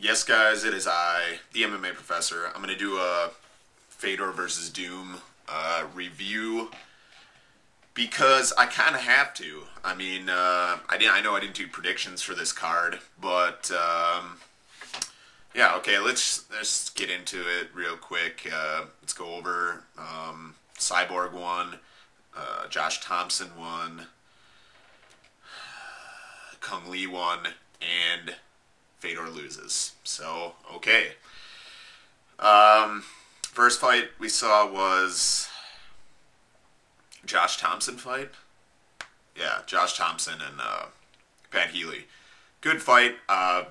Yes, guys, it is I, the MMA Professor. I'm going to do a Fedor versus Doom review because I kind of have to. I mean, I know I didn't do predictions for this card, but yeah, okay, let's get into it real quick. Let's go over Cyborg won, Josh Thompson won, Kung Lee won, and Fedor loses. So, okay. First fight we saw was Josh Thompson fight. Yeah, Josh Thompson and Pat Healy. Good fight. I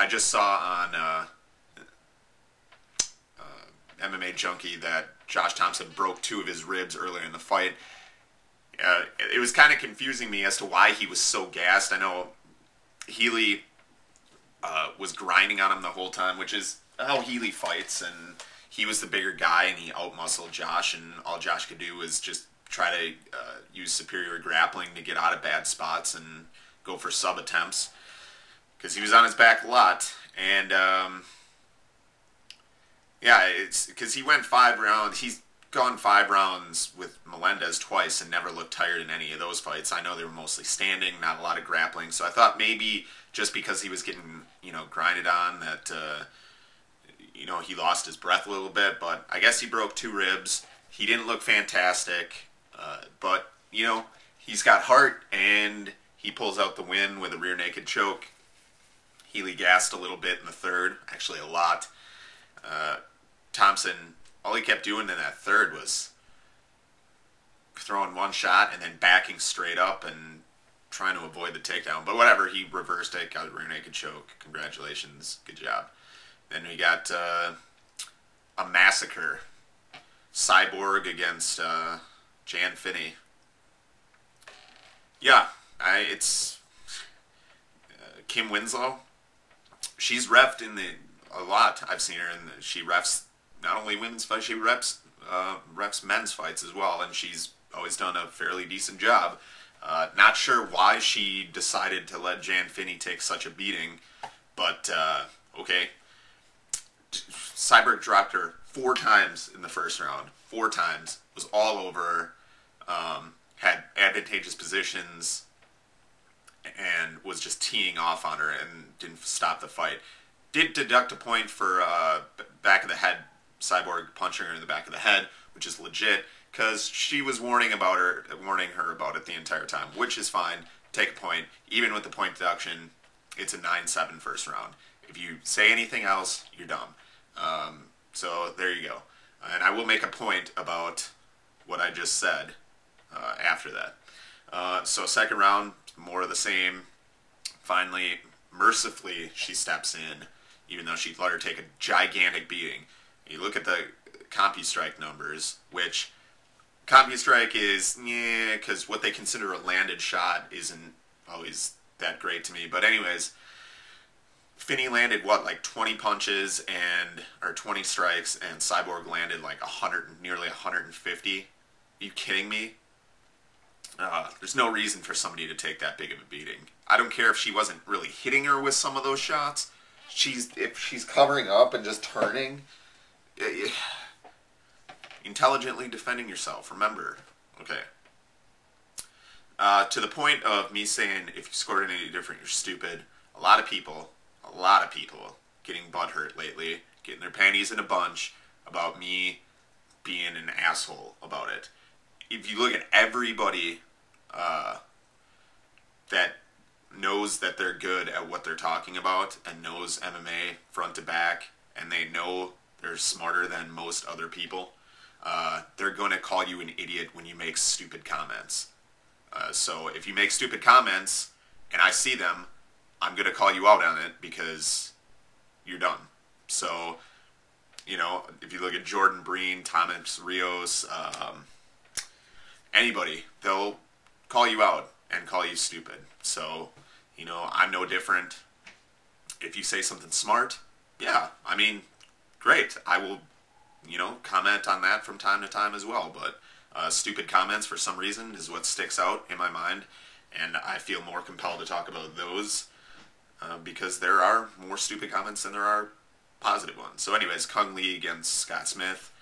just saw on MMA Junkie that Josh Thompson broke two of his ribs earlier in the fight. It was kind of confusing me as to why he was so gassed. I know Healy was grinding on him the whole time, which is how Healy fights, and he was the bigger guy, and he outmuscled Josh, and all Josh could do was just try to use superior grappling to get out of bad spots and go for sub attempts, because he was on his back a lot, and yeah, it's because he went 5 rounds. He's gone 5 rounds with Melendez twice and never looked tired in any of those fights. I know they were mostly standing, not a lot of grappling, so I thought maybe just because he was getting, grinded on that, he lost his breath a little bit, but I guess he broke 2 ribs. He didn't look fantastic, but, he's got heart, and he pulls out the win with a rear naked choke. Healy gassed a little bit in the third, actually a lot. Thompson, all he kept doing in that third was throwing one shot and then backing straight up and trying to avoid the takedown. But whatever, he reversed it, got a rear naked choke. Congratulations, good job. Then we got a massacre. Cyborg against Jan Finney. Yeah, it's Kim Winslow. She's reffed a lot. I've seen her, and she refs not only women's fights, she refs men's fights as well, and she's always done a fairly decent job. Not sure why she decided to let Jan Finney take such a beating, but okay. Cyborg dropped her 4 times in the first round. 4 times. Was all over her. Had advantageous positions and was just teeing off on her and didn't stop the fight. Did deduct a point for back of the head, Cyborg punching her in the back of the head, which is legit, because she was warning her about it the entire time, which is fine. Take a point. Even with the point deduction, it's a 9-7 first round. If you say anything else, you're dumb. So there you go. And I will make a point about what I just said after that. So second round, more of the same. Finally, mercifully, she steps in, even though she let her take a gigantic beating. You look at the CompuStrike numbers, which CompuStrike is, because what they consider a landed shot isn't always that great to me. But anyways, Finney landed, like 20 punches or 20 strikes, and Cyborg landed like nearly 150. Are you kidding me? There's no reason for somebody to take that big of a beating. I don't care if she wasn't really hitting her with some of those shots. If she's covering up and just turning, intelligently defending yourself. Remember, okay. To the point of me saying if you scored any different, you're stupid. A lot of people getting butthurt lately, getting their panties in a bunch about me being an asshole about it. If you look at everybody that knows that they're good at what they're talking about and knows MMA front to back, and they know they're smarter than most other people, they're going to call you an idiot when you make stupid comments. So if you make stupid comments and I see them, I'm going to call you out on it because you're dumb. So, if you look at Jordan Breen, Thomas Rios, anybody, they'll call you out and call you stupid. So, I'm no different. If you say something smart, yeah, great. I will, comment on that from time to time as well. But stupid comments, for some reason, is what sticks out in my mind, and I feel more compelled to talk about those because there are more stupid comments than there are positive ones. So anyways, Kung Lee against Scott Smith.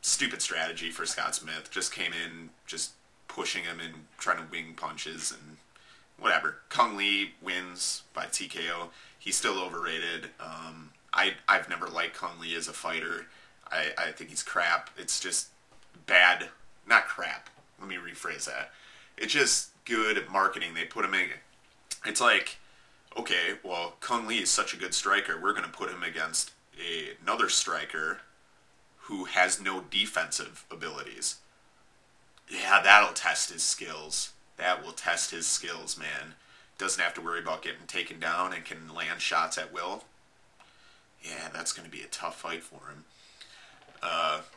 Stupid strategy for Scott Smith. Just came in, just pushing him and trying to wing punches and whatever. Kung Lee wins by TKO. He's still overrated. I've never liked Kung Lee as a fighter. I think he's crap. It's just bad. Not crap. Let me rephrase that. It's just good marketing. They put him in. It's like, okay, well, Kung Lee is such a good striker. We're going to put him against another striker who has no defensive abilities. Yeah, that'll test his skills. That will test his skills, man. Doesn't have to worry about getting taken down and can land shots at will. Yeah, that's going to be a tough fight for him.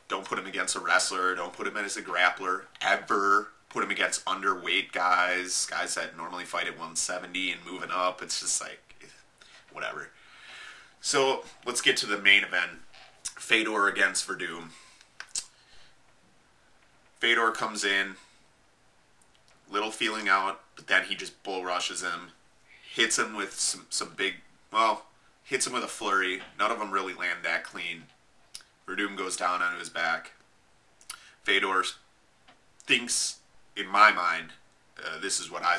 Don't put him against a wrestler. Don't put him as a grappler. Ever. Put him against underweight guys. Guys that normally fight at 170 and moving up. It's just like, whatever. So, let's get to the main event. Fedor against Verdum. Fedor comes in, little feeling out, but then he just bull rushes him, hits him with some big, well, hits him with a flurry. None of them really land that clean. Verdum goes down onto his back. Fedor thinks, in my mind, this is what I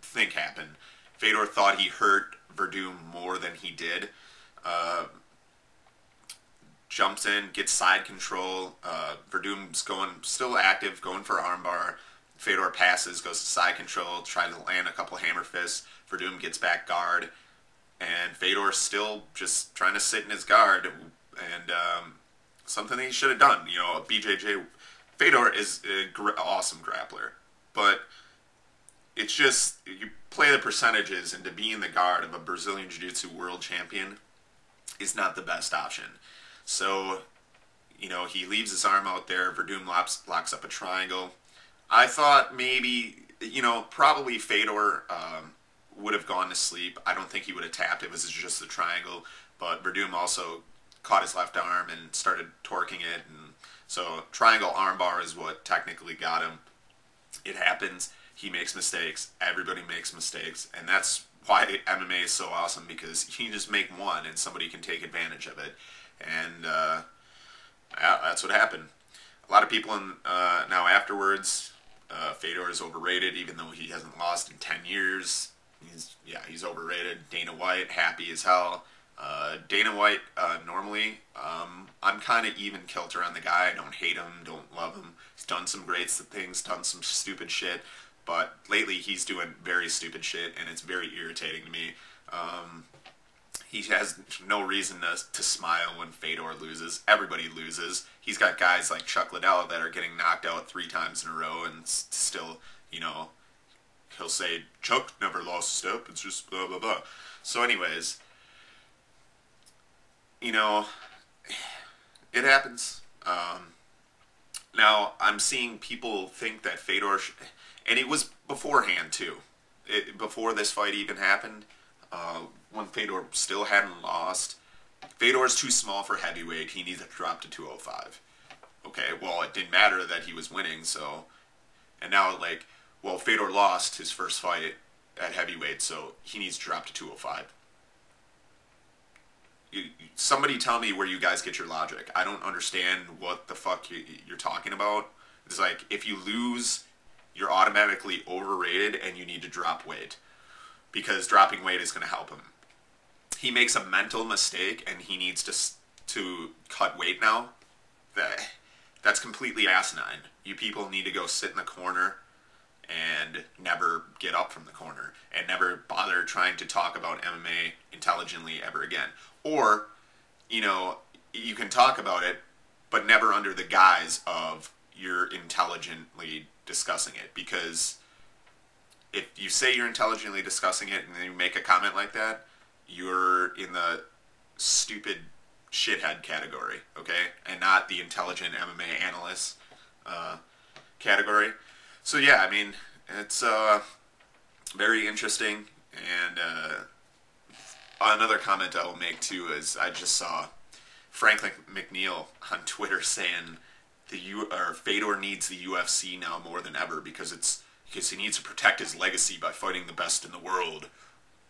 think happened. Fedor thought he hurt Verdum more than he did. Jumps in, gets side control. Verdum's still active, going for armbar. Fedor passes, goes to side control, tries to land a couple hammer fists. Verdum gets back guard. And Fedor's still just trying to sit in his guard. And something he should have done. You know, BJJ. Fedor is an awesome grappler. But it's just, you play the percentages, and to be in the guard of a Brazilian Jiu-Jitsu world champion is not the best option. So, you know, he leaves his arm out there. Verdum locks up a triangle. I thought maybe, you know, probably Fedor would have gone to sleep. I don't think he would have tapped. It was just the triangle. But Verdum also caught his left arm and started torquing it. And so triangle armbar is what technically got him. It happens. He makes mistakes. Everybody makes mistakes. And that's why MMA is so awesome, because you can just make one and somebody can take advantage of it. And yeah, that's what happened. A lot of people now afterwards, Fedor is overrated, even though he hasn't lost in 10 years. He's overrated. Dana White, happy as hell. Dana White, normally, I'm kind of even kilter on the guy. I don't hate him, don't love him. He's done some great things, done some stupid shit. But lately he's doing very stupid shit, and it's very irritating to me. He has no reason to smile when Fedor loses. Everybody loses. He's got guys like Chuck Liddell that are getting knocked out 3 times in a row, and still, you know, he'll say, Chuck never lost a step, it's just blah, blah, blah. So anyways, you know, it happens. Now, I'm seeing people think that Fedor, and it was beforehand too. Before this fight even happened, when Fedor still hadn't lost. Fedor's too small for heavyweight. He needs to drop to 205. Okay, well, it didn't matter that he was winning, so... And now, like, well, Fedor lost his first fight at heavyweight, so he needs to drop to 205. Somebody tell me where you guys get your logic. I don't understand what the fuck you're talking about. It's like, if you lose, you're automatically overrated and you need to drop weight, because dropping weight is going to help him. He makes a mental mistake and he needs to cut weight now. That's completely asinine. You people need to go sit in the corner and never get up from the corner and never bother trying to talk about MMA intelligently ever again. Or, you know, you can talk about it, but never under the guise of you're intelligently discussing it. Because if you say you're intelligently discussing it and then you make a comment like that, you're in the stupid shithead category, okay? And not the intelligent MMA analyst category. So yeah, I mean, it's very interesting. And another comment I will make too is I just saw Franklin McNeil on Twitter saying Fedor needs the UFC now more than ever because he needs to protect his legacy by fighting the best in the world.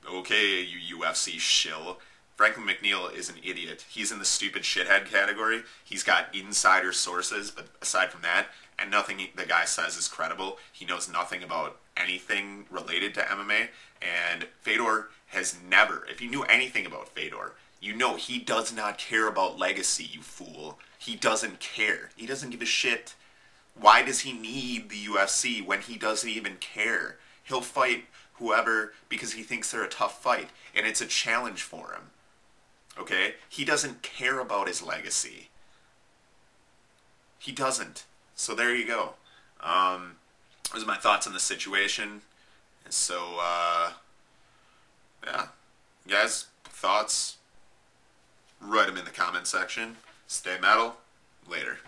Okay, you UFC shill. Franklin McNeil is an idiot. He's in the stupid shithead category. He's got insider sources, but aside from that, and nothing the guy says is credible. He knows nothing about anything related to MMA. And Fedor has never, if you knew anything about Fedor, you know he does not care about legacy, you fool. He doesn't care. He doesn't give a shit. Why does he need the UFC when he doesn't even care? He'll fight whoever because he thinks they're a tough fight, and it's a challenge for him. Okay? He doesn't care about his legacy. He doesn't. So there you go. Those are my thoughts on the situation. And so, yeah. You guys, thoughts? Write them in the comment section. Stay metal. Later.